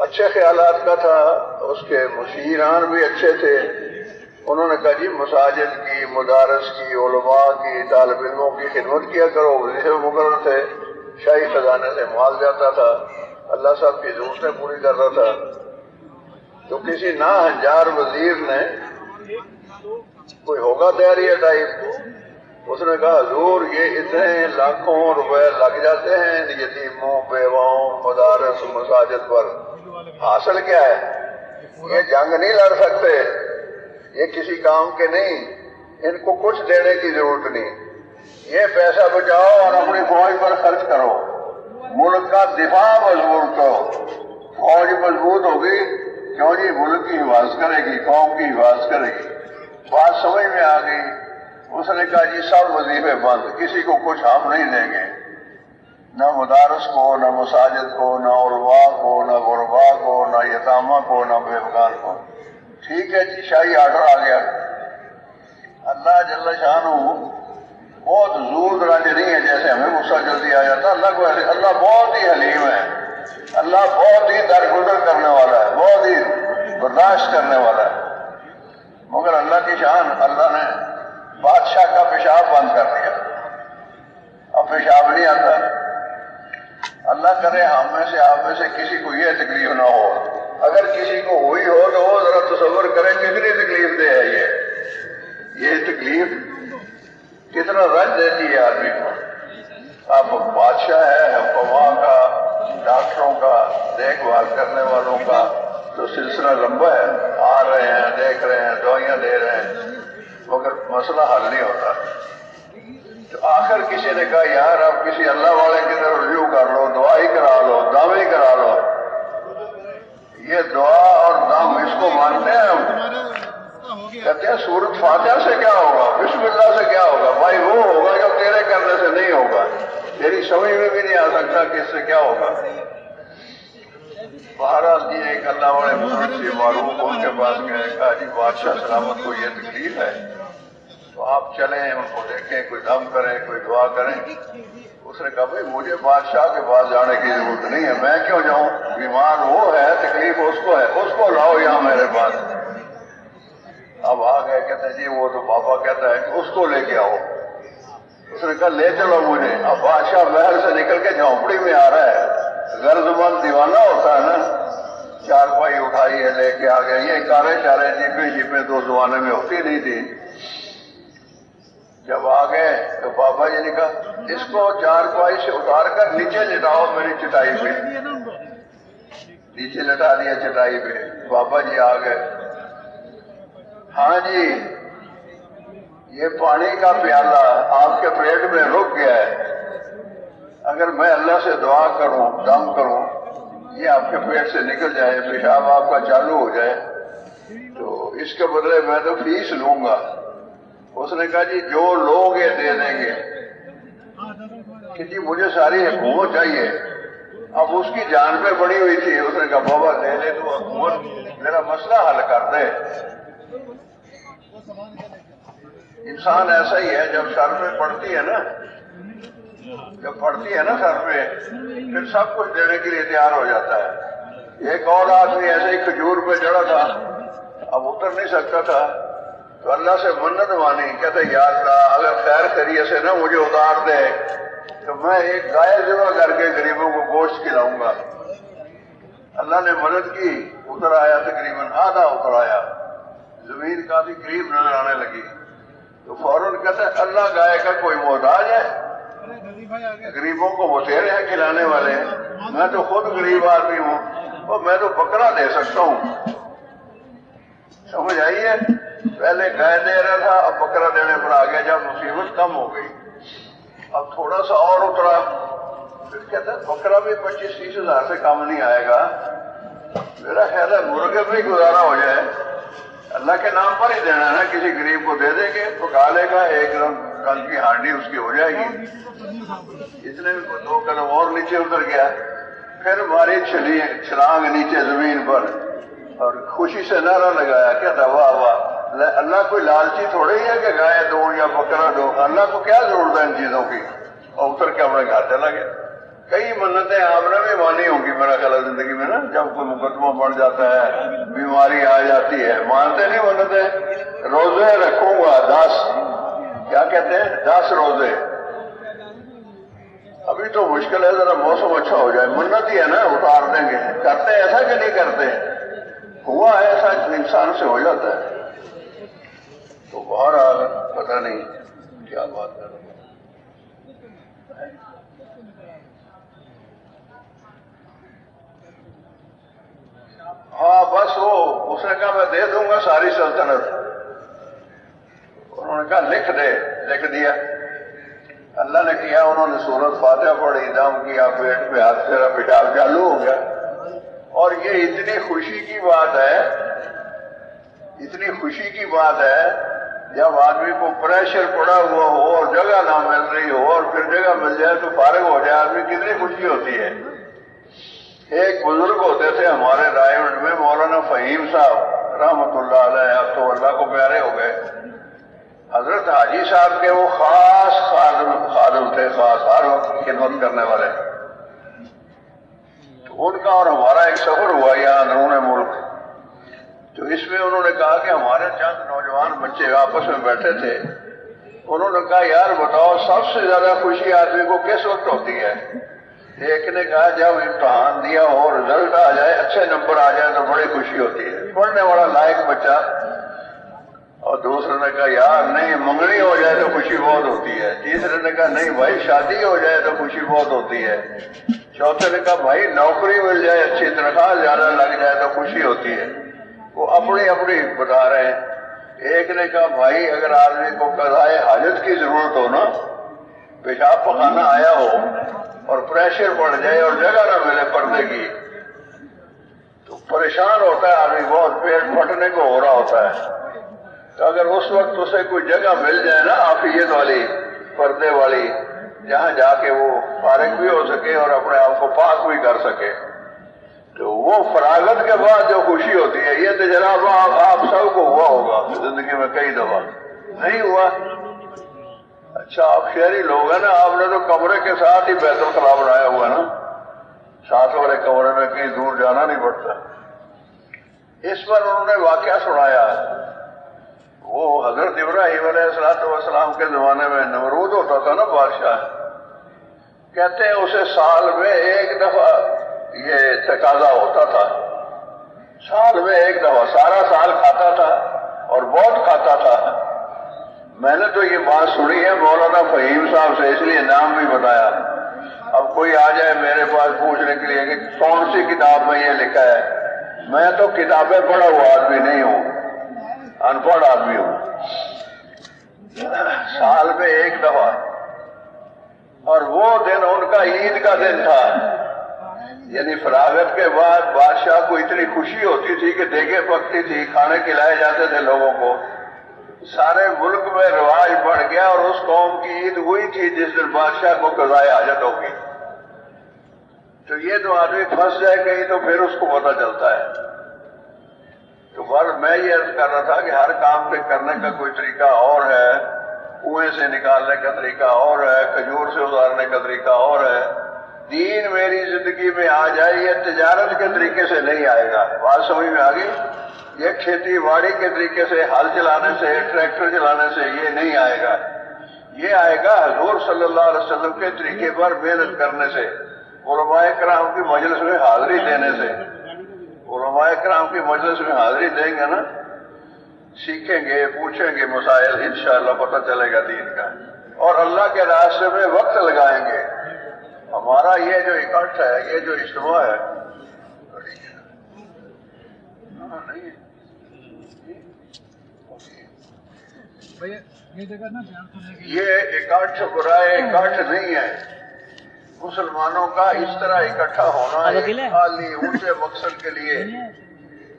اچھے خیالات کا تھا، اس کے مشیران بھی اچھے تھے. انہوں نے کہا جی مساجد کی، مدارس کی، علماء کی، طالب علموں کی خدمت کیا کرو. وظیفے مقرر تھے، شاہی خزانے سے مال جاتا تھا، اللہ صاحب کی ضرورتیں پوری کر رہا تھا. تو کسی ناہنجار وزیر نے، کوئی ہوگا تیاریہ ٹائپ، اس نے کہا حضور یہ اتنے لاکھوں روپے لگ جاتے ہیں یتیموں، بیواؤں، مدارس، مساجد پر، حاصل کیا ہے؟ یہ جنگ نہیں لڑ سکتے، یہ کسی کام کے نہیں، ان کو کچھ دینے کی ضرورت نہیں. یہ پیسہ بچاؤ اور اپنی فوج پر خرچ کرو، ملک کا دفاع مضبوط کرو. فوج مضبوط ہوگی، کیوں جی ملک کی حفاظت کرے گی، قوم کی حفاظت کرے گی. بات سمجھ میں آ گئی. اس نے کہا جی سب وظیفے بند، کسی کو کچھ ہم نہیں دیں گے، نہ مدارس کو، نہ مساجد کو، نہ علماء کو، نہ غربا کو، نہ یتامہ کو، نہ بیوگان کو. ٹھیک ہے جی، شاہی آرڈر آ گیا. اللہ جل شانہ بہت زود رنج نہیں ہے جیسے ہمیں غصہ جلدی آ جاتا. اللہ بہت ہی حلیم ہے، اللہ بہت ہی درگزر کرنے والا ہے، بہت ہی برداشت کرنے والا ہے. مگر اللہ کی شان، اللہ نے بادشاہ کا پیشاب بند کر دیا، اب پیشاب نہیں آتا. اللہ کرے ہم میں سے، آپ میں سے کسی کو یہ تکلیف نہ ہو. اگر کسی کو ہوئی ہو تو وہ ذرا تصور کریں کتنی تکلیف دہ ہے. یہ تکلیف کتنا رنج دیتی ہے آدمی کو. اب بادشاہ ہے، حکماں کا، ڈاکٹروں کا، دیکھ بھال کرنے والوں کا تو سلسلہ لمبا ہے. آ رہے ہیں، دیکھ رہے ہیں، دوائیاں دے رہے ہیں، مگر مسئلہ حل نہیں ہوتا. تو آخر کسی نے کہا یار اب کسی اللہ والے کی طرف رجوع کر لو، دعا ہی کرا لو، دم ہی کرا لو. یہ دعا اور دم اس کو مانتے ہیں ہم. کہتے ہیں سورۃ فاتحہ سے کیا ہوگا، بسم اللہ سے کیا ہوگا؟ بھائی وہ ہوگا جو تیرے کرنے سے نہیں ہوگا، تیری سمجھ میں بھی نہیں آ سکتا کہ اس سے کیا ہوگا. بہرحال جی ایک اللہ والے بزرگ سے معروف ان کے پاس گئے، کہا جی بادشاہ سلامت کو یہ تکلیف ہے تو آپ چلیں ان کو دیکھیں، کوئی دم کریں، کوئی دعا کریں. اس نے کہا بھائی مجھے بادشاہ کے پاس جانے کی ضرورت نہیں ہے، میں کیوں جاؤں؟ بیمار وہ ہے، تکلیف اس کو ہے، اس کو لاؤ یہاں میرے پاس. اب آ گئے، کہتے ہیں جی وہ تو بابا کہتا ہے کہ اس کو لے کے آؤ. اس نے کہا لے چلو مجھے. اب بادشاہ محل سے نکل کے جھونپڑی میں آ رہا ہے، غرض مند دیوانہ ہوتا ہے نا. چارپائی اٹھائی ہے، لے کے آ گئے. یہ کارے چارے جیپیں تو زمانے میں ہوتی نہیں تھی. جب آ گئے تو بابا جی نے کہا اس کو چارپائی سے اتار کر نیچے لٹاؤ میری چٹائی پہ. نیچے لٹا دیا چٹائی پہ. بابا جی آ گئے. ہاں جی یہ پانی کا پیالہ آپ کے پیٹ میں رک گیا ہے، اگر میں اللہ سے دعا کروں، دم کروں، یہ آپ کے پیٹ سے نکل جائے، پیشاب آپ کا چالو ہو جائے تو اس کے بدلے میں تو فیس لوں گا. اس نے کہا جی جو لوگ یہ دے دیں گے کہ جی مجھے ساری حکومت چاہیے. اب اس کی جان پہ پڑی ہوئی تھی. اس نے کہا بابا دے دے تو حکومت میرا مسئلہ حل کر دے. انسان ایسا ہی ہے، جب سر پہ پڑتی ہے نا، جب پڑتی ہے نا سر پہ، پھر سب کچھ دینے کے لیے تیار ہو جاتا ہے. ایک اور آدمی ایسے ہی کھجور پہ چڑھا تھا، اب اتر نہیں سکتا تھا تو اللہ سے منت مانی. کہتے یا اللہ اگر خیر خیریت سے نہ مجھے اتار دے تو میں ایک گائے ذبح کر کے غریبوں کو گوشت کھلاؤں گا. اللہ نے مدد کی، اتر آیا، تقریباً آدھا اتر آیا، زمین کافی قریب نظر آنے لگی. تو فوراً کہتا ہے اللہ گائے کا کوئی محتاج ہے؟ غریبوں کو وہ دے رہے ہیں کھلانے والے ہیں، میں تو خود غریب آدمی ہوں اور میں تو بکرا دے سکتا ہوں. سمجھ آئیے، پہلے گائے دے رہا تھا، اب بکرا دینے پر آ گیا جب مصیبت کم ہو گئی. اب تھوڑا سا اور اترا، پھر کہتا ہے بکرا بھی 25-30 ہزار سے کم نہیں آئے گا، میرا خیال ہے مرغے بھی گزارا ہو جائے. اللہ کے نام پر ہی دینا ہے نا، کسی غریب کو دے دیں گے، پکا لے گا، ایک کل کی ہانڈی اس کی ہو جائے گی. اتنے میں 2 قدم اور نیچے اتر گیا، پھر ماری چھلانگ نیچے زمین پر اور خوشی سے نعرہ لگایا. کہتا واہ واہ، اللہ کوئی لالچی تھوڑے ہی ہے کہ گائے دو یا بکرا دو، اللہ کو کیا ضرورت ہے ان چیزوں کی. اور اتر کے اپنے گھر چلا گیا. کئی منتیں آپ نے بھی مانی ہوں گی میرا خیال ہے زندگی میں نا، جب کوئی مقدمہ بڑھ جاتا ہے، بیماری آ جاتی ہے، مانتے نہیں منتیں؟ روزے رکھوں گا 10، کیا کہتے ہیں 10 روزے، ابھی تو مشکل ہے، ذرا موسم اچھا ہو جائے، منت ہی ہے نا، اتار دیں گے، کرتے ایسا کہ نہیں کرتے؟ ہوا ہے ایسا، انسان سے ہو جاتا ہے۔ تو بہرحال پتہ نہیں کیا بات ہے۔ ہاں بس وہ اس نے کہا میں دے دوں گا ساری سلطنت، انہوں نے کہا لکھ دے، لکھ دیا۔ اللہ نے کیا، انہوں نے سورۃ فاتحہ پڑھی، دم کیا، پیٹ پہ ہاتھ پھیرا، پیشاب چالو ہو گیا۔ اور یہ اتنی خوشی کی بات ہے، اتنی خوشی کی بات ہے، جب آدمی کو پریشر پڑا ہوا ہو اور جگہ نہ مل رہی ہو اور پھر جگہ مل جائے تو فارغ ہو جائے آدمی، کتنی خوشی ہوتی ہے۔ ایک بزرگ ہوتے تھے ہمارے رائے میں، مولانا فہیم صاحب رحمۃ اللہ علیہ، اب تو اللہ کو پیارے ہو گئے۔ حضرت حاجی صاحب کے وہ خاص خادم تھے، خاص ہر وقت خدمت کرنے والے۔ تو ان کا اور ہمارا ایک سفر ہوا یہاں اندرون ملک، تو اس میں انہوں نے کہا کہ ہمارے چند نوجوان بچے آپس میں بیٹھے تھے، انہوں نے کہا یار بتاؤ سب سے زیادہ خوشی آدمی کو کس وقت ہوتی ہے؟ ایک نے کہا جب امتحان دیا ہو، رزلٹ آ جائے، اچھے نمبر آ جائے تو بڑی خوشی ہوتی ہے، پڑھنے والا لائق بچہ۔ اور دوسرے نے کہا یار نہیں، منگنی ہو جائے تو خوشی بہت ہوتی ہے۔ تیسرے نے کہا نہیں بھائی، شادی ہو جائے تو خوشی بہت ہوتی ہے۔ چوتھے نے کہا بھائی نوکری مل جائے، اچھی تنخواہ زیادہ لگ جائے تو خوشی ہوتی ہے۔ وہ اپنی اپنی بتا رہے ہیں۔ ایک نے کہا بھائی اگر آدمی کو قضائے حاجت کی ضرورت ہو نا، پیشاب پخانا آیا ہو اور پریشر پڑ جائے اور جگہ نہ ملے پردے کی، تو پریشان ہوتا ہے آدمی بہت، پیٹ پھٹنے کو ہو رہا ہوتا ہے۔ تو اگر اس وقت اسے کوئی جگہ مل جائے نا عافیت والی، پردے والی، جہاں جا کے وہ فارغ بھی ہو سکے اور اپنے آپ کو پاک بھی کر سکے، تو وہ فراغت کے بعد جو خوشی ہوتی ہے، یہ تو جناب آپ سب کو ہوا ہوگا زندگی میں کئی دفعہ، نہیں ہوا؟ اچھا آپ شہری لوگ ہیں نا، آپ نے تو کمرے کے ساتھ ہی بیت الخلاء بنایا ہوا نا، ساتھ والے کمرے میں کہیں دور جانا نہیں پڑتا۔ اس پر انہوں نے واقعہ سنایا، وہ حضرت ابراہیم علیہ السلام کے زمانے میں نمرود ہوتا تھا نا بادشاہ، کہتے ہیں اسے سال میں ایک دفعہ یہ تقاضا ہوتا تھا، سال میں ایک دفعہ، سارا سال کھاتا تھا اور بہت کھاتا تھا۔ میں نے تو یہ بات سنی ہے مولانا فہیم صاحب سے، اس لیے نام بھی بتایا۔ اب کوئی آ جائے میرے پاس پوچھنے کے لیے کہ کون سی کتاب میں یہ لکھا ہے، میں تو کتابیں پڑھا ہوا آدمی نہیں ہوں، ان پڑھ آدمی ہوں۔ سال میں ایک دفعہ، اور وہ دن ان کا عید کا دن تھا، یعنی فراغت کے بعد بادشاہ کو اتنی خوشی ہوتی تھی کہ دیگیں پکتی تھی، کھانے کھلائے جاتے تھے لوگوں کو، سارے ملک میں رواج بڑھ گیا، اور اس قوم کی عید ہوئی تھی جس دن بادشاہ کو قضائے حاجت ہوگی۔ تو یہ تو آدمی پھنس جائے کہیں تو پھر اس کو پتہ چلتا ہے۔ تو میں یہ عرض کر رہا تھا کہ ہر کام کے کرنے کا کوئی طریقہ اور ہے، کنویں سے نکالنے کا طریقہ اور ہے، کھجور سے اتارنے کا طریقہ اور ہے۔ دین میری زندگی میں آ جائے، یہ تجارت کے طریقے سے نہیں آئے گا، بات سمجھ میں آ گئی؟ یہ کھیتی باڑی کے طریقے سے، ہل چلانے سے، ٹریکٹر چلانے سے یہ نہیں آئے گا، یہ آئے گا حضور صلی اللہ علیہ وسلم کے طریقے پر محنت کرنے سے، علماء کرام کی مجلس میں حاضری دینے سے۔ علماء کرام کی مجلس میں حاضری دیں گے نا، سیکھیں گے، پوچھیں گے مسائل، انشاءاللہ پتہ چلے گا دین کا، اور اللہ کے راستے میں وقت لگائیں گے۔ ہمارا یہ جو اکٹھ ہے، یہ جو اجتماع ہے، یہ اکٹھ برائے اکٹھ نہیں ہے، مسلمانوں کا اس طرح اکٹھا ہونا خالی اونچے مقصد کے لیے،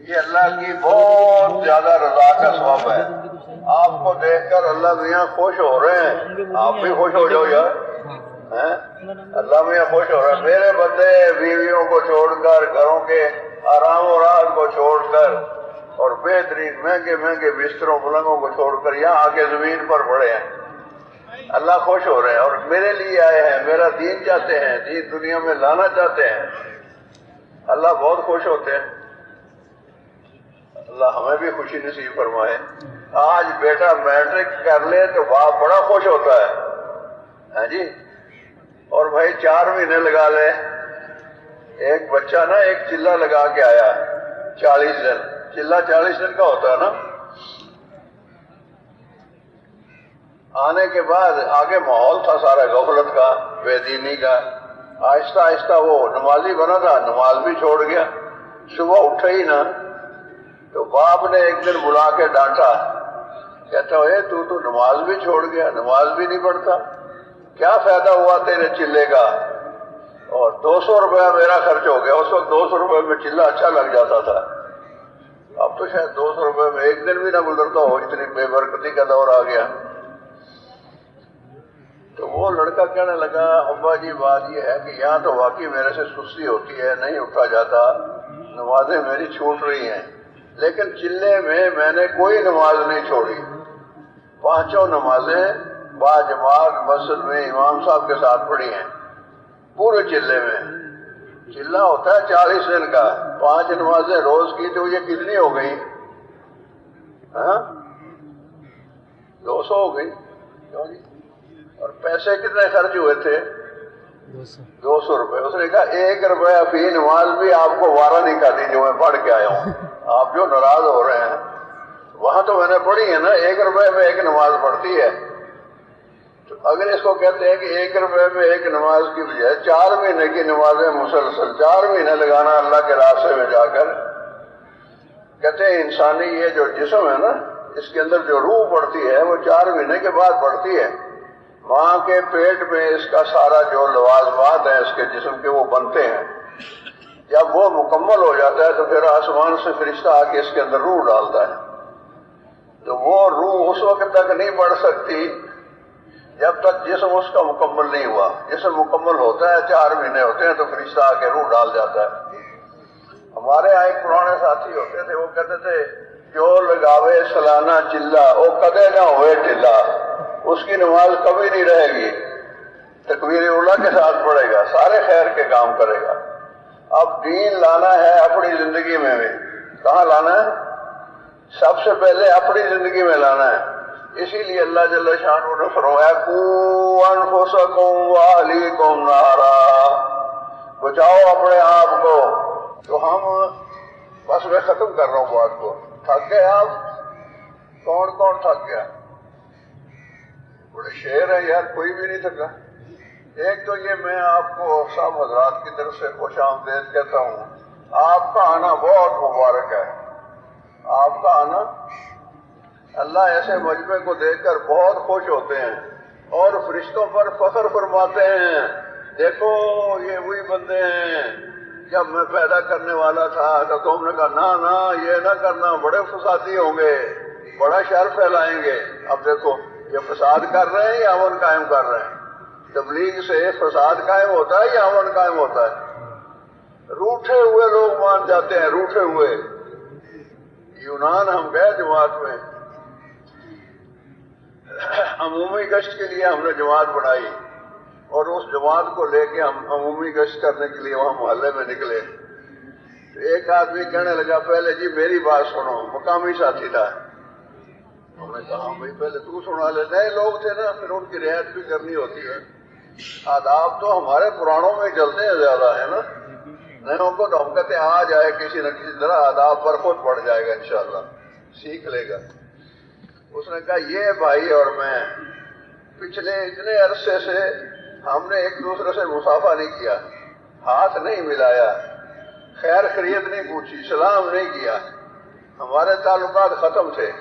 یہ اللہ کی بہت زیادہ رضا کا ثواب ہے۔ آپ کو دیکھ کر اللہ میاں خوش ہو رہے ہیں، آپ بھی خوش ہو جاؤ یار، اللہ میاں خوش ہو رہا ہے۔ میرے بندے بیویوں کو چھوڑ کر، گھروں کے آرام و راحت کو چھوڑ کر، اور بہترین مہنگے مہنگے بستروں پلنگوں کو چھوڑ کر یہاں آ کے زمین پر پڑے ہیں۔ اللہ خوش ہو رہے ہیں اور میرے لیے آئے ہیں، میرا دین چاہتے ہیں، دین دنیا میں لانا چاہتے ہیں، اللہ بہت خوش ہوتے ہیں۔ اللہ ہمیں بھی خوشی نصیب فرمائے۔ آج بیٹا میٹرک کر لے تو باپ بڑا خوش ہوتا ہے، ہاں جی، اور بھائی 4 مہینے لگا لے۔ ایک بچہ نا ایک چلہ لگا کے آیا 40 دن، چلہ 40 دن کا ہوتا ہے نا۔ آنے کے بعد آگے ماحول تھا سارا غفلت کا، بے دینی کا۔ آہستہ آہستہ وہ نمازی بنا تھا، نماز بھی چھوڑ گیا۔ صبح اٹھے ہی نہ تو باپ نے ایک دن بلا کے ڈانٹا، کہتا اے تو نماز بھی چھوڑ گیا، نماز بھی نہیں پڑھتا، کیا فائدہ ہوا تیرے چلے کا؟ اور 200 روپیہ میرا خرچ ہو گیا۔ اس وقت 200 روپے میں چلہ اچھا لگ جاتا تھا، اب تو شاید 200 روپے میں ایک دن بھی نہ گزرتا ہو، اتنی بے برکتی کا دور آ گیا۔ تو وہ لڑکا کہنے لگا ابا جی بات یہ ہے کہ یہاں تو واقعی میرے سے سستی ہوتی ہے، نہیں اٹھا جاتا، نمازیں میری چھوٹ رہی ہیں، لیکن چلے میں نے کوئی نماز نہیں چھوڑی، 5 نمازیں با جماعت مسجد میں امام صاحب کے ساتھ پڑھی ہیں پورے چلے میں۔ چلہ ہوتا ہے 40 دن کا، 5 نمازیں روز کی تو یہ کتنی ہو گئی؟ 200 ہو گئی، کیوں جی؟ اور پیسے کتنے خرچ ہوئے تھے؟ 200 روپے۔ اس نے کہا 1 روپیہ فی نماز بھی آپ کو وارہ نہیں کھاتی جو میں پڑھ کے آیا ہوں۔ آپ جو ناراض ہو رہے ہیں، وہاں تو میں نے پڑھی ہے نا، 1 روپے میں 1 نماز پڑھتی ہے۔ تو اگر اس کو کہتے ہیں کہ 1 روپے میں 1 نماز کی بجائے 4 مہینے کی نمازیں مسلسل 4 مہینے لگانا اللہ کے راستے میں جا کر، کہتے ہیں انسانی یہ جو جسم ہے نا، اس کے اندر جو روح پڑتی ہے وہ 4 مہینے کے بعد پڑتی ہے۔ ماں کے پیٹ میں اس کا سارا جو لوازمات ہیں اس کے جسم کے وہ بنتے ہیں، جب وہ مکمل ہو جاتا ہے تو پھر آسمان سے فرشتہ آ کے اس کے اندر روح ڈالتا ہے۔ تو وہ روح اس وقت تک نہیں بڑھ سکتی جب تک جسم اس کا مکمل نہیں ہوا۔ جسم مکمل ہوتا ہے 4 مہینے ہوتے ہیں تو فرشتہ آ کے روح ڈال جاتا ہے۔ ہمارے یہاں ایک پرانے ساتھی ہوتے تھے، وہ کہتے تھے جو لگاوے سالانہ چلہ وہ کدے نہ ہوئے ٹھلا، اس کی نماز کبھی نہیں رہے گی، تکبیر اولیٰ کے ساتھ پڑھے گا، سارے خیر کے کام کرے گا۔ اب دین لانا ہے اپنی زندگی میں بھی، کہاں لانا ہے؟ سب سے پہلے اپنی زندگی میں لانا ہے۔ اسی لیے اللہ جل شانہ نے فرمایا قوا انفسکم واہلیکم نارا، بچاؤ اپنے آپ کو۔ تو ہم بس میں ختم کر رہا ہوں بات کو، تھک گئے آپ؟ کون کون تھک گیا؟ بڑے شعر ہیں یار، کوئی بھی نہیں تھکا۔ ایک تو یہ میں آپ کو سب حضرات کی طرف سے خوش آمدید کہتا ہوں، آپ کا آنا بہت مبارک ہے۔ آپ کا آنا، اللہ ایسے مجمع کو دیکھ کر بہت خوش ہوتے ہیں اور فرشتوں پر فخر فرماتے ہیں، دیکھو یہ وہی بندے ہیں جب میں پیدا کرنے والا تھا تو تم نے کہا نہ یہ نہ کرنا، بڑے فسادی ہوں گے، بڑا شر پھیلائیں گے۔ اب دیکھو یہ فساد کر رہے ہیں یا امن قائم کر رہے ہیں؟ تبلیغ سے فساد قائم ہوتا ہے یا امن قائم ہوتا ہے؟ روٹھے ہوئے لوگ مان جاتے ہیں، روٹھے ہوئے۔ یونان ہم گئے جماعت میں، عمومی گشت کے لیے ہم نے جماعت بنائی اور اس جماعت کو لے کے ہم عمومی گشت کرنے کے لیے وہاں محلے میں نکلے۔ تو ایک آدمی کہنے لگا پہلے جی میری بات سنو، مقامی ساتھی تھا۔ ہم نے کہا بھائی پہلے تو سنا لے، نئے لوگ تھے نا، پھر ان کی رعایت بھی کرنی ہوتی ہے۔ آداب تو ہمارے پرانوں میں چلتے ہیں زیادہ ہے نا، نئےوں کو تو ہم کہتے ہیں آ جائے کسی نہ کسی طرح، آداب پر خود پڑ جائے گا انشاءاللہ، سیکھ لے گا۔ اس نے کہا یہ بھائی اور میں پچھلے اتنے عرصے سے ہم نے ایک دوسرے سے مصافحہ نہیں کیا، ہاتھ نہیں ملایا، خیر خیریت نہیں پوچھی، سلام نہیں کیا، ہمارے تعلقات ختم تھے۔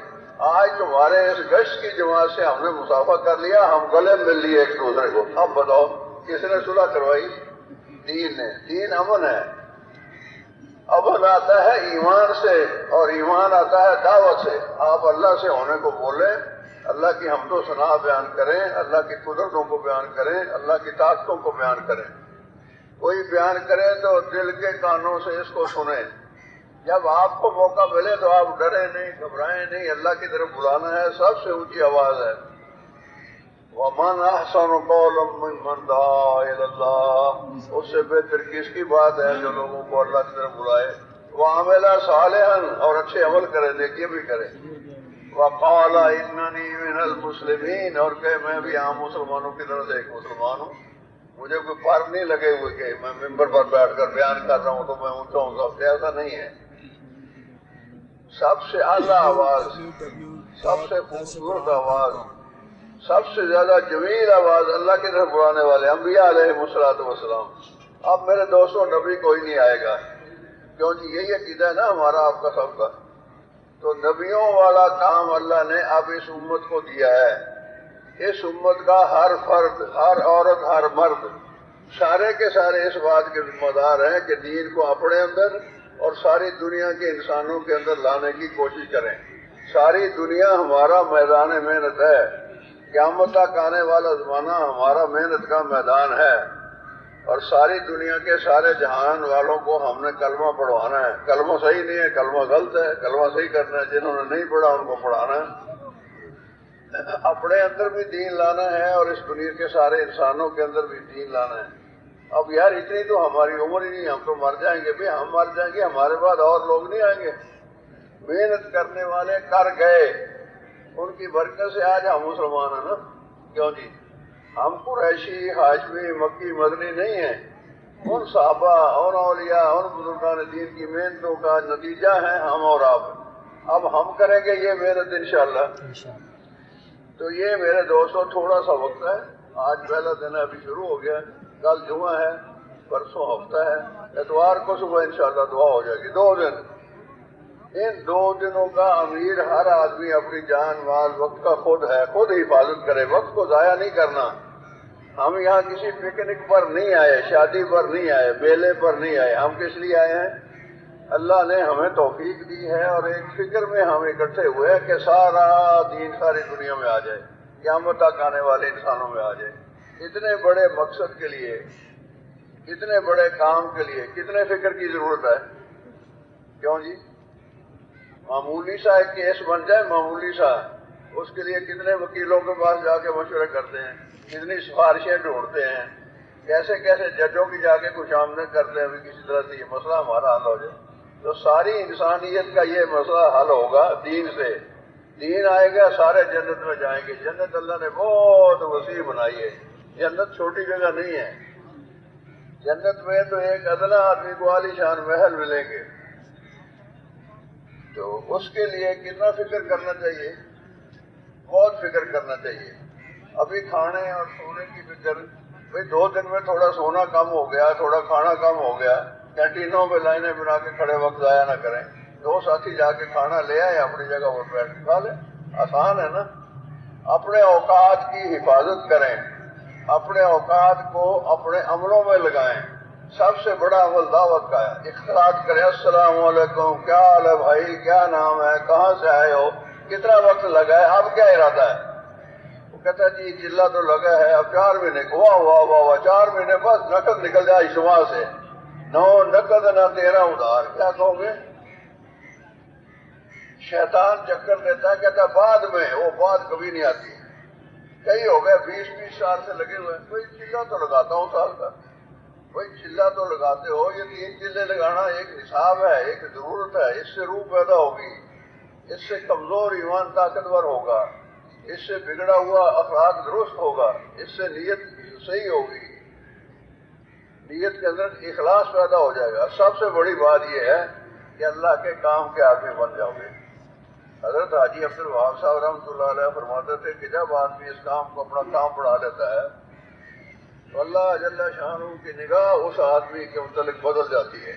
آج تمہارے اس گشت کی جماعت سے ہم نے مصافحہ کر لیا، ہم گلے مل لیے ایک دوسرے کو۔ اب بتاؤ کس نے صلح کروائی؟ دین نے۔ دین امن ہے، امن آتا ہے ایمان سے اور ایمان آتا ہے دعوت سے۔ آپ اللہ سے ہونے کو بولیں، اللہ کی حمد و ثنا بیان کریں، اللہ کی قدرتوں کو بیان کریں، اللہ کی طاقتوں کو بیان کریں۔ کوئی بیان کرے تو دل کے کانوں سے اس کو سنیں۔ جب آپ کو موقع ملے تو آپ ڈریں نہیں، گھبرائیں نہیں، اللہ کی طرف بلانا ہے، سب سے اونچی آواز ہے۔ ومن احسن قولا ممن دعا الی اللہ، اس سے بہتر کس کی بات ہے جو لوگوں کو اللہ کی طرف بلائے، وعمل صالحا، اور اچھے عمل کرے، نیکی بھی کرے، وقال اننی من المسلمین، اور کہ میں بھی عام مسلمانوں کی طرح سے ایک مسلمان ہوں، مجھے کوئی پر نہیں لگے ہوئے کہ میں ممبر پر بیٹھ کر بیان کر رہا ہوں تو میں اونچا ہوں، سب سے ایسا نہیں ہے۔ سب سے اعلیٰ آواز، سب سے خوبصورت آواز، سب سے زیادہ جمیل آواز اللہ کی طرف بلانے والے انبیاء علیہ الصلوۃ والسلام۔ اب میرے دوستوں نبی کوئی نہیں آئے گا، کیوں جی یہی عقیدہ ہے نا ہمارا آپ کا سب کا، تو نبیوں والا کام اللہ نے اب اس امت کو دیا ہے۔ اس امت کا ہر فرد، ہر عورت، ہر مرد، سارے کے سارے اس بات کے ذمہ دار ہیں کہ دین کو اپنے اندر اور ساری دنیا کے انسانوں کے اندر لانے کی کوشش کریں۔ ساری دنیا ہمارا میدان محنت ہے، قیامت تک آنے والا زمانہ ہمارا محنت کا میدان ہے، اور ساری دنیا کے سارے جہان والوں کو ہم نے کلمہ پڑھوانا ہے۔ کلمہ صحیح نہیں ہے، کلمہ غلط ہے، کلمہ صحیح کرنا ہے، جنہوں نے نہیں پڑھا ان کو پڑھانا ہے، اپنے اندر بھی دین لانا ہے اور اس دنیا کے سارے انسانوں کے اندر بھی دین لانا ہے۔ اب یار اتنی تو ہماری عمر ہی نہیں، ہم تو مر جائیں گے بھی، ہم مر جائیں گے ہمارے بعد اور لوگ نہیں آئیں گے۔ محنت کرنے والے کر گئے، ان کی برکت سے آج ہم مسلمان ہیں نا، کیوں جی ہم قریشی، ہاشمی، مکی، مدنی نہیں ہیں، ان صحابہ، ان اولیاء، ان بزرگان دین کی محنتوں کا نتیجہ ہے ہم اور آپ۔ اب ہم کریں گے یہ محنت انشاءاللہ۔ تو یہ میرے دوستوں تھوڑا سا وقت ہے، آج پہلا دن ہے، ابھی شروع ہو گیا، کل جمعہ ہے، پرسوں ہفتہ ہے، اتوار کو صبح انشاءاللہ دعا ہو جائے گی۔ 2 دن، ان 2 دنوں کا امیر ہر آدمی اپنی جان مال وقت کا خود ہے، خود حفاظت کرے، وقت کو ضائع نہیں کرنا۔ ہم یہاں کسی پکنک پر نہیں آئے، شادی پر نہیں آئے، میلے پر نہیں آئے، ہم کس لیے آئے ہیں؟ اللہ نے ہمیں توفیق دی ہے اور ایک فکر میں ہم اکٹھے ہوئے کہ سارا دین ساری دنیا میں آ جائے، قیامت تک آنے والے انسانوں میں آ جائے۔ اتنے بڑے مقصد کے لیے، اتنے بڑے کام کے لیے کتنے فکر کی ضرورت ہے؟ کیوں جی معمولی سا ایک کیس بن جائے، معمولی سا، اس کے لیے کتنے وکیلوں کے پاس جا کے مشورے کرتے ہیں، کتنی سفارشیں ڈھونڈتے ہیں، کیسے کیسے ججوں کی جا کے کچھ آمدن کرتے ہیں بھی کسی طرح سے یہ مسئلہ ہمارا حل ہو جائے۔ تو ساری انسانیت کا یہ مسئلہ حل ہوگا دین سے، دین آئے گا سارے جنت میں جائیں گے۔ جنت اللہ نے بہت وسیع بنائی ہے، جنت چھوٹی جگہ نہیں ہے، جنت میں تو ایک ادنا آدمی کو عالی شان محل ملیں گے، تو اس کے لیے کتنا فکر کرنا چاہیے، بہت فکر کرنا چاہیے۔ ابھی کھانے اور سونے کی فکر، بھئی 2 دن میں تھوڑا سونا کم ہو گیا، تھوڑا کھانا کم ہو گیا، کینٹینوں میں لائنیں بنا کے کھڑے وقت ضائع نہ کریں، 2 ساتھی جا کے کھانا لے آئے، اپنی جگہ پر بیٹھ کے کھا لیں، آسان ہے نا۔ اپنے اوقات کی حفاظت کریں، اپنے اوقات کو اپنے عملوں میں لگائیں۔ سب سے بڑا عمل دعوت کا ہے، اختلاط کریں، السلام علیکم، کیا حال ہے بھائی، کیا نام ہے، کہاں سے آئے ہو، کتنا وقت لگا ہے، اب کیا ارادہ ہے؟ وہ کہتا ہے جی چلا تو لگا ہے، اب 4 مہینے واہ 4 مہینے بس نقد نکل جائے شما سے، 9 نقد نہ 13 ادھار، کیا کہو گے؟ شیطان چکر دیتا ہے، کہتا ہے بعد میں، وہ بات کبھی نہیں آتی۔ کئی ہو گئے 20 سال سے لگے ہوئے، کوئی چلا تو لگاتا ہوں سال کا، کوئی چلا تو لگاتے ہو، یہ 3 چلے لگانا ایک حساب ہے، ایک ضرورت ہے، اس سے روح پیدا ہوگی، اس سے کمزور ایمان طاقتور ہوگا، اس سے بگڑا ہوا اخلاق درست ہوگا، اس سے نیت صحیح ہوگی، نیت کے اندر اخلاص پیدا ہو جائے گا۔ سب سے بڑی بات یہ ہے کہ اللہ کے کام کے آدمی بن جاؤ گے۔ حضرت حاجی عبد الوہاب صاحب رحمۃ اللہ علیہ فرماتے تھے کہ جب آدمی اس کام کو اپنا کام بنا لیتا ہے تو اللہ جل شانہ کی نگاہ اس آدمی کے متعلق بدل جاتی ہے۔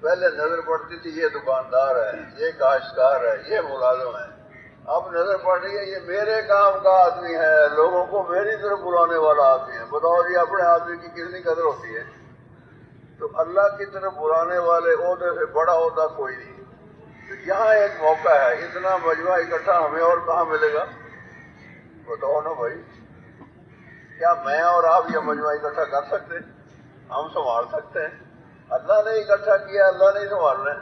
پہلے نظر پڑتی تھی یہ دکاندار ہے، یہ کاشتکار ہے، یہ ملازم ہے، اب نظر پڑ رہی ہے یہ میرے کام کا آدمی ہے، لوگوں کو میری طرف بلانے والا آدمی ہے۔ بتاؤ جی اپنے آدمی کی کتنی قدر ہوتی ہے؟ تو اللہ کی طرف بلانے والے عہدے سے بڑا عہدہ کوئی نہیں۔ تو یہاں ایک موقع ہے، اتنا مجمع اکٹھا ہمیں اور کہاں ملے گا؟ بتاؤ نا بھائی، کیا میں اور آپ یہ مجمع اکٹھا کر سکتے؟ ہم سنبھال سکتے ہیں؟ اللہ نے اکٹھا کیا، اللہ نہیں سنبھالنا ہے،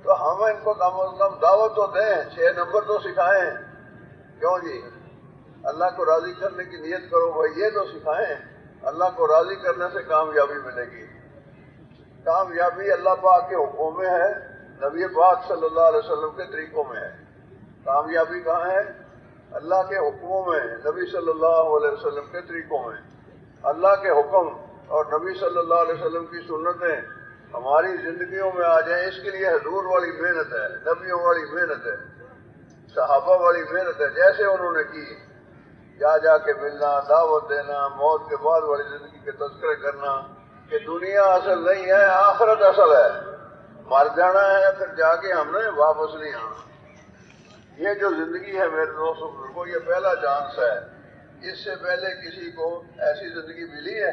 تو ہم ان کو کم از کم دعوت تو دیں، 6 نمبر تو سکھائیں، کیوں جی؟ اللہ کو راضی کرنے کی نیت کرو بھائی، یہ تو سکھائیں۔ اللہ کو راضی کرنے سے کامیابی ملے گی۔ کامیابی اللہ پاک کے حکم میں ہے، نبی پاک صلی اللہ علیہ وسلم کے طریقوں میں ہے۔ کامیابی کہاں ہے؟ اللہ کے حکموں میں، نبی صلی اللہ علیہ وسلم کے طریقوں میں۔ اللہ کے حکم اور نبی صلی اللہ علیہ وسلم کی سنتیں ہماری زندگیوں میں آ جائیں، اس کے لیے حضور والی محنت ہے، نبیوں والی محنت ہے، صحابہ والی محنت ہے، جیسے انہوں نے کی، جا کے ملنا، دعوت دینا، موت کے بعد والی زندگی کے تذکرے کرنا کہ دنیا اصل نہیں ہے، آخرت اصل ہے، مر جانا ہے پھر جا کے ہم نے واپس نہیں آنا۔ یہ جو زندگی ہے میرے دوستوں بزرگوں، یہ پہلا چانس ہے۔ اس سے پہلے کسی کو ایسی زندگی ملی ہے؟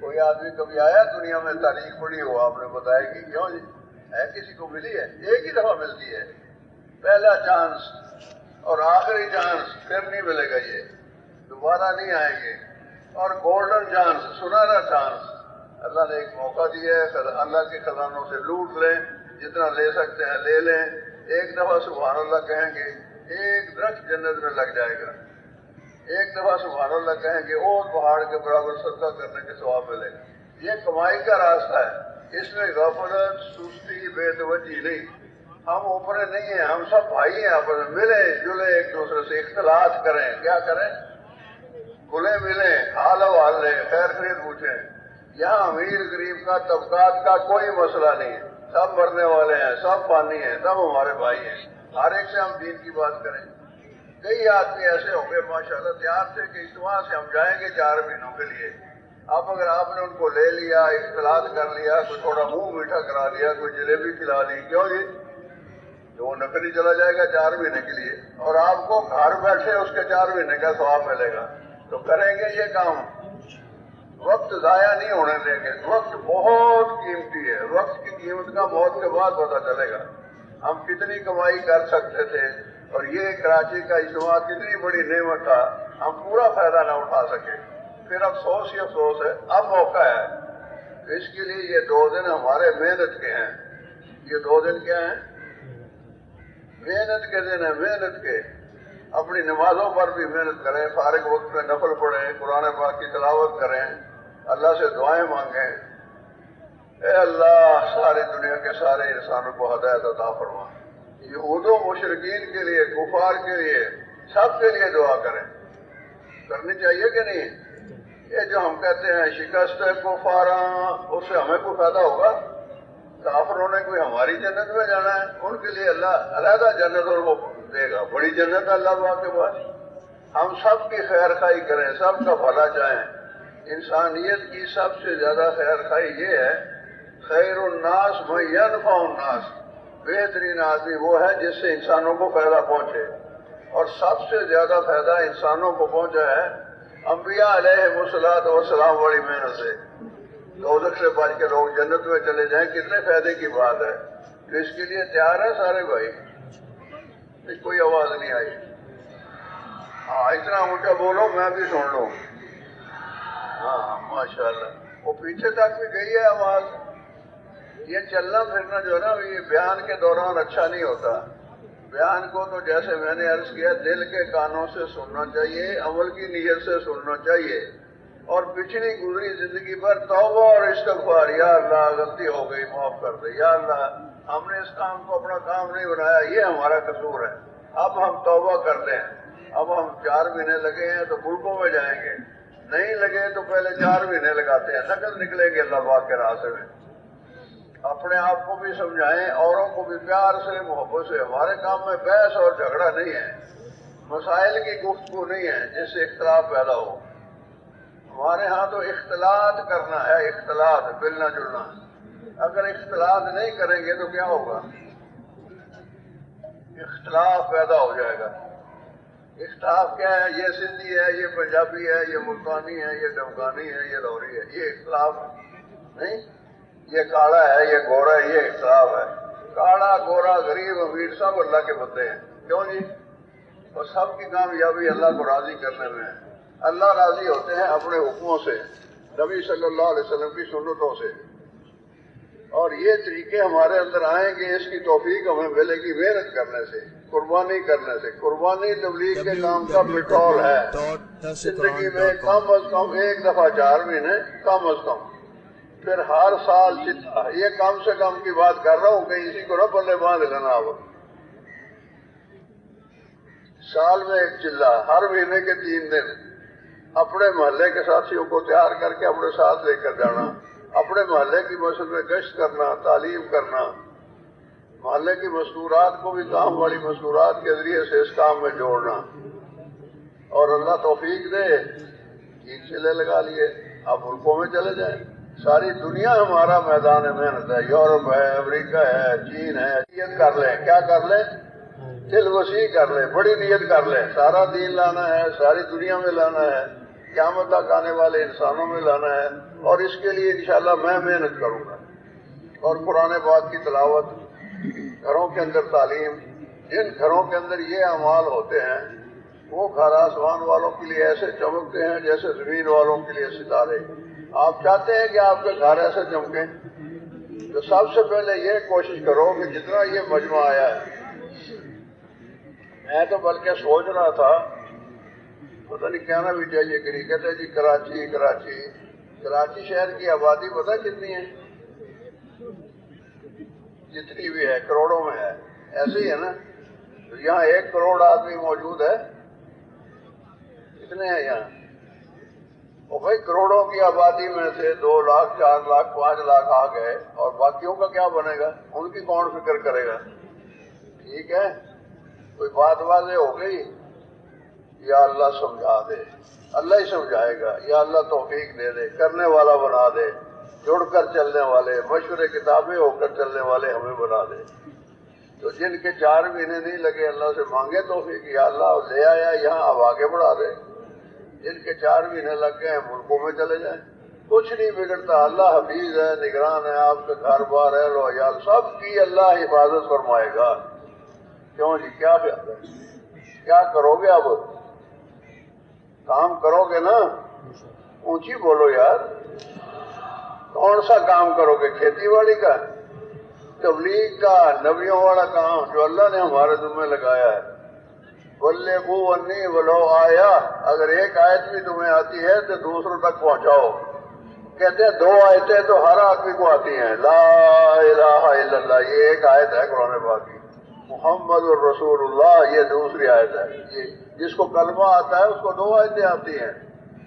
کوئی آدمی کبھی آیا دنیا میں تاریخ پڑھی ہو آپ نے بتایا کہ کیوں جی ہے؟ کسی کو ملی ہے؟ ایک ہی دفعہ ملتی ہے، پہلا چانس اور آخری چانس، پھر نہیں ملے گا، یہ دوبارہ نہیں آئیں گے۔ اور گولڈن چانس، سنہرا چانس اللہ نے ایک موقع دیا ہے، اللہ کے خزانوں سے لوٹ لیں، جتنا لے سکتے ہیں لے لیں۔ ایک دفعہ سبحان اللہ کہیں گے، ایک درخت جنت میں لگ جائے گا۔ ایک دفعہ سبحان اللہ کہیں گے، اور پہاڑ کے برابر صدقہ کرنے کے ثواب ملے گا۔ یہ کمائی کا راستہ ہے، اس میں غفلت، سستی، بے توجہی نہیں۔ ہم اوپرے نہیں ہیں، ہم سب بھائی ہیں، آپس میں ملیں جلیں، ایک دوسرے سے اختلاط کریں۔ کیا کریں؟ کھلے ملیں، حال احوال لیں، خیر خرید پوچھیں۔ یہاں امیر غریب کا، طبقات کا کوئی مسئلہ نہیں ہے، سب مرنے والے ہیں، سب فانی ہیں، سب ہمارے بھائی ہیں، ہر ایک سے ہم دین کی بات کریں۔ کئی آدمی ایسے ہوں گے ماشاءاللہ تیار تھے کہ اجتماع سے ہم جائیں گے 4 مہینوں کے لیے، اب اگر آپ نے ان کو لے لیا، اختلاط کر لیا، کوئی تھوڑا منہ میٹھا کرا دیا، کوئی جلیبی کھلا دی، کیوں جی؟ جو وہ نقلی چلا جائے گا 4 مہینے کے لیے، اور آپ کو گھر بیٹھے اس کے 4 مہینے کا ثواب ملے گا، تو کریں گے یہ کام؟ وقت ضائع نہیں ہونے دیں گے۔ وقت بہت قیمتی ہے، وقت کی قیمت کا موت کے بعد پتہ چلے گا۔ ہم کتنی کمائی کر سکتے تھے، اور یہ کراچی کا اجتماع کتنی بڑی نعمت تھا، ہم پورا فائدہ نہ اٹھا سکے، پھر افسوس ہی افسوس ہے۔ اب موقع ہے، اس کے لیے یہ 2 دن ہمارے محنت کے ہیں۔ یہ 2 دن کیا ہیں؟ محنت کے دن ہیں، محنت کے۔ اپنی نمازوں پر بھی محنت کریں، فارغ وقت میں نفل پڑھیں، قرآن پاک کی تلاوت کریں، اللہ سے دعائیں مانگیں، اے اللہ ساری دنیا کے سارے انسانوں کو ہدایت عطا فرما۔ یہود و مشرکین کے لیے، کفار کے لیے، سب کے لیے دعا کریں، کرنی چاہیے کہ نہیں؟ یہ جو ہم کہتے ہیں شکست کفاراں، اس سے ہمیں کوئی فائدہ ہوگا؟ کافروں نے کوئی ہماری جنت میں جانا ہے؟ ان کے لیے اللہ علیحدہ جنت اور وہ دے گا، بڑی جنت اللہ پاک کے پاس۔ ہم سب کی خیر خواہی کریں، سب کا بھلا چاہیں۔ انسانیت کی سب سے زیادہ خیر خواہی یہ ہے، خیر الناس من ینفع الناس، بہترین آدمی وہ ہے جس سے انسانوں کو فائدہ پہنچے، اور سب سے زیادہ فائدہ انسانوں کو پہنچا ہے انبیاء علیہ الصلوۃ والسلام والی محنت سے۔ دوزخ سے بچ کے لوگ جنت میں چلے جائیں، کتنے فائدے کی بات ہے۔ تو اس کے لیے تیار ہے سارے بھائی؟ کوئی آواز نہیں آئی؟ ہاں اتنا اونچا بولو میں بھی سن لوں۔ ہاں ماشاءاللہ، وہ پیچھے تک بھی گئی ہے آواز۔ یہ چلنا پھرنا جو ہے نا، یہ بیان کے دوران اچھا نہیں ہوتا۔ بیان کو تو جیسے میں نے عرض کیا، دل کے کانوں سے سننا چاہیے، عمل کی نیت سے سننا چاہیے، اور پچھلی گزری زندگی پر توبہ اور استغفار، یا اللہ غلطی ہو گئی معاف کر دے، یا اللہ ہم نے اس کام کو اپنا کام نہیں بنایا، یہ ہمارا قصور ہے، اب ہم توبہ کر لیں۔ اب ہم 4 مہینے لگے ہیں تو ملکوں میں جائیں گے، نہیں لگے تو پہلے 4 مہینے لگاتے ہیں، نقل نکلیں گے اللہ پاک کے راستے میں۔ اپنے آپ کو بھی سمجھائیں، اوروں کو بھی پیار سے، محبت سے۔ ہمارے کام میں بحث اور جھگڑا نہیں ہے، مسائل کی گفتگو نہیں ہے جس سے اختلاف پیدا ہو۔ ہمارے ہاں تو اختلاط کرنا ہے، اختلاط، ملنا جلنا۔ اگر اختلاط نہیں کریں گے تو کیا ہوگا؟ اختلاف پیدا ہو جائے گا۔ اختلاف کیا ہے؟ یہ سندھی ہے، یہ پنجابی ہے، یہ ملتانی ہے، یہ ڈمکانی ہے، یہ لوری ہے، یہ اختلاف نہیں۔ یہ کالا ہے، یہ گورا ہے، یہ اختلاف ہے۔ کالا گورا غریب امیر سب اللہ کے بندے ہیں، کیوں جی؟ اور سب کی کامیابی اللہ کو راضی کرنے میں ہے۔ اللہ راضی ہوتے ہیں اپنے حکموں سے، نبی صلی اللہ علیہ وسلم کی سنتوں سے، اور یہ طریقے ہمارے اندر آئیں گے، اس کی توفیق ہمیں ملے گی محنت کرنے سے۔ قربانی کرنے سے. قربانی تبلیغ کے کام کا پیٹرول ہے. زندگی میں کم از کم ایک دفعہ 4 مہینے کم از کم، پھر ہر سال چلا. یہ کم سے کم کی بات کر رہا ہوں کہ اسی کو نہ پلے باندھ لینا. اب سال میں ایک چلا، ہر مہینے کے 3 دن اپنے محلے کے ساتھیوں کو تیار کر کے اپنے ساتھ لے کر جانا، اپنے محلے کی مسجد میں گشت کرنا، تعلیم کرنا، محلے کی مستورات کو بھی کام والی مستورات کے ذریعے سے اس کام میں جوڑنا. اور اللہ توفیق دے، 3 چلے لگا لیے، آپ ملکوں میں چلے جائیں. ساری دنیا ہمارا میدان محنت ہے. یورپ ہے، امریکہ ہے، چین ہے. نیت کر لیں. کیا کر لیں؟ دل وسیع کر لیں، بڑی نیت کر لیں. سارا دین لانا ہے، ساری دنیا میں لانا ہے، قیامت تک آنے والے انسانوں میں لانا ہے. اور اس کے لیے انشاءاللہ میں محنت کروں گا. اور قرآن پاک کی تلاوت، گھروں کے اندر تعلیم. جن گھروں کے اندر یہ اعمال ہوتے ہیں وہ گھر آسمان والوں کے لیے ایسے چمکتے ہیں جیسے زمین والوں کے لیے ستارے. آپ چاہتے ہیں کہ آپ کے گھر ایسے چمکیں تو سب سے پہلے یہ کوشش کرو کہ جتنا یہ مجمع آیا ہے، میں تو بلکہ سوچ رہا تھا، پتہ نہیں کہنا بھی چاہیے کہ نہیں، کہتے جی کراچی شہر کی آبادی پتہ کتنی ہے؟ جتنی بھی ہے کروڑوں میں ہے. ایسے ہی ہے نا؟ تو یہاں 1 کروڑ آدمی موجود ہے. کتنے ہیں یہاں؟ اور بھائی کروڑوں کی آبادی میں سے 2 لاکھ 4 لاکھ 5 لاکھ آ گئے، اور باقیوں کا کیا بنے گا؟ ان کی کون فکر کرے گا؟ ٹھیک ہے، کوئی بات واضح ہو گئی؟ یا اللہ سمجھا دے، اللہ ہی سمجھائے گا. یا اللہ توفیق دے دے، کرنے والا بنا دے، جڑ کر چلنے والے، مشورے کتابیں ہو کر چلنے والے ہمیں بنا دے. تو جن کے 4 مہینے نہیں لگے اللہ سے مانگے توفیق، یا اللہ لے آیا یہاں، اب آگے بڑھا دے. جن کے 4 مہینے لگ گئے ہیں ملکوں میں چلے جائیں. کچھ نہیں بگڑتا. اللہ حفیظ ہے، نگران ہے. آپ کے گھر بار اہل و عیال سب کی اللہ حفاظت فرمائے گا. کیوں جی، کیا خیال ہے؟ کیا کرو گے؟ اب کام کرو گے نا؟ اونچی بولو یار. کون سا کام کرو گے؟ کھیتی باڑی کا، تبلیغ کا، نبیوں والا کام جو اللہ نے ہمارے ذمہ لگایا ہے. بلغوا انی ولو آیا، اگر ایک آیت بھی تمہیں آتی ہے تو دوسروں تک پہنچاؤ. کہتے ہیں 2 آیتیں تو ہر آدمی کو آتی ہیں. لا الہ الا اللہ یہ ایک آیت ہے قرآن پاک کی. محمد الرسول اللہ یہ دوسری آیت ہے. یہ جس کو کلمہ آتا ہے اس کو 2 آیتیں آتی ہیں.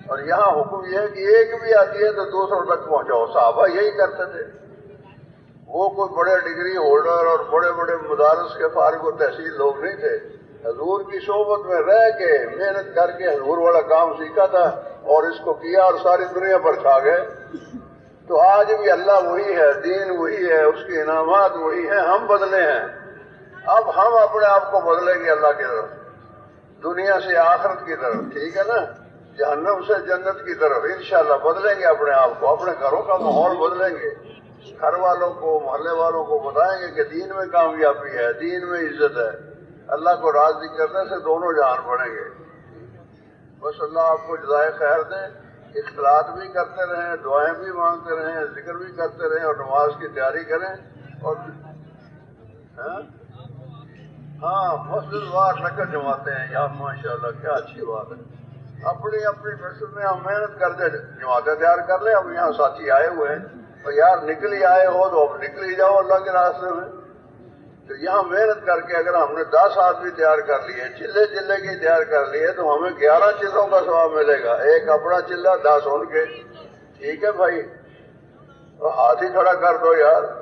اور یہاں حکم یہ ہے کہ ایک بھی آتی ہے تو دوسروں تک پہنچاؤ. صحابہ یہی کرتے تھے. وہ کوئی بڑے ڈگری ہولڈر اور بڑے بڑے مدارس کے فارغ و تحصیل لوگ نہیں تھے. حضور کی صحبت میں رہ کے محنت کر کے حضور والا کام سیکھا تھا اور اس کو کیا اور ساری دنیا پر چھا گئے. تو آج بھی اللہ وہی ہے، دین وہی ہے، اس کے انعامات وہی ہیں. ہم بدلے ہیں. اب ہم اپنے آپ کو بدلیں گے اللہ کی طرف، دنیا سے آخرت کی طرف. ٹھیک ہے نا؟ جہنم سے جنت کی طرف انشاءاللہ بدلیں گے اپنے آپ کو. اپنے گھروں کا ماحول بدلیں گے. گھر والوں کو، محلے والوں کو بتائیں گے کہ دین میں کامیابی ہے، دین میں عزت ہے. اللہ کو راضی کرنے سے دونوں جان پڑیں گے. بس اللہ آپ کو جزائے خیر دے. اختلاط بھی کرتے رہیں، دعائیں بھی مانگتے رہیں، ذکر بھی کرتے رہیں، اور نماز کی تیاری کریں. اور ہاں مسجد وار نقل جماتے ہیں. یا ماشاءاللہ کیا اچھی بات ہے. اپنی اپنی مسجد میں ہم محنت کرتے جماعتیں تیار کر لیں. اب یہاں ساتھی آئے ہوئے ہیں، اور یار نکل ہی آئے ہو تو اب نکل ہی جاؤ اللہ کے راستے میں. تو یہاں محنت کر کے اگر ہم نے 10 آدمی تیار کر لیے، چلے چلے کی تیار کر لیے، تو ہمیں 11 چلوں کا ثواب ملے گا. ایک اپنا چلہ 10 ان کے. ٹھیک ہے بھائی؟ تو ہاتھ ہی کھڑا کر دو یار.